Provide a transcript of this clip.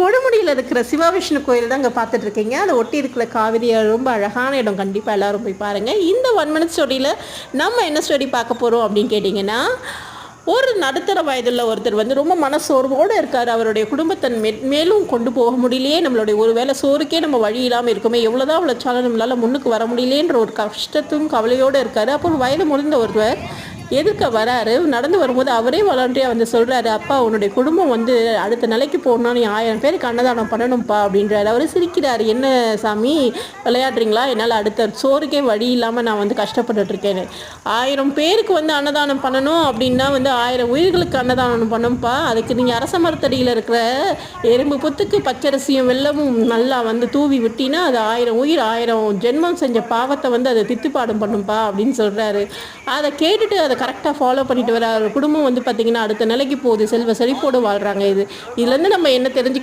கொடுமுடியில் இருக்கிற சிவவிஷ்ணு கோயில் தான் இங்கே பார்த்துட்டு இருக்கீங்க. அதை ஒட்டி இருக்கிற காவிரி ரொம்ப அழகான இடம். கண்டிப்பாக எல்லாரும் போய் பாருங்கள். இந்த 1 மினிட் ஸ்டோரியில் நம்ம என்ன ஸ்டோரி பார்க்க போகிறோம் அப்படின்னு கேட்டிங்கன்னா, ஒரு நடுத்தர வயதில் ஒருத்தர் வந்து ரொம்ப மனசோர்வோடு இருக்கார். அவருடைய குடும்பத்தை மேலும் கொண்டு போக முடியலையே, நம்மளுடைய ஒரு வேளை சோறுக்கே நம்ம வழி இல்லாமல் இருக்குமே, எவ்வளோதான் உழைச்சாலும் நம்மளால் முன்னுக்கு வர முடியலேன்ற ஒரு கஷ்டத்தும் கவலையோடு இருக்கார். அப்போ வயது முதிர்ந்த ஒருவர் எதிர்க்க வராரு. நடந்து வரும்போது அவரே வாலண்டியாக வந்து சொல்கிறாரு, அப்பா உன்னுடைய குடும்பம் வந்து அடுத்த நிலைக்கு போகணும்னா நீ 1000 பேருக்கு அன்னதானம் பண்ணணும்ப்பா அப்படின்றாரு. அவர் சிரிக்கிறார், என்ன சாமி விளையாடுறீங்களா, என்னால் அடுத்த சோறுக்கே வழி இல்லாமல் நான் வந்து கஷ்டப்பட்டுட்ருக்கேன்னு. 1000 பேருக்கு வந்து அன்னதானம் பண்ணணும் அப்படின்னா வந்து 1000 உயிர்களுக்கு அன்னதானம் பண்ணணும்ப்பா. அதுக்கு நீங்கள் அரச மரத்தடியில் இருக்கிற எறும்பு புத்துக்கு பச்சரிசியும் வெல்லமும் நல்லா வந்து தூவி விட்டினா அது 1000 உயிர் 1000 ஜென்மம் செஞ்ச பாவத்தை வந்து அதை தித்துப்பாடம் பண்ணும்பா அப்படின்னு சொல்கிறாரு. அதை கேட்டுட்டு அதை கரெக்டாக ஃபாலோ பண்ணிட்டு வர குடும்பம் வந்து பார்த்திங்கன்னா அடுத்த நிலைக்கு போகுது, செல்வ செழிப்போடு வாழ்கிறாங்க. இதுலேருந்து நம்ம என்ன தெரிஞ்சு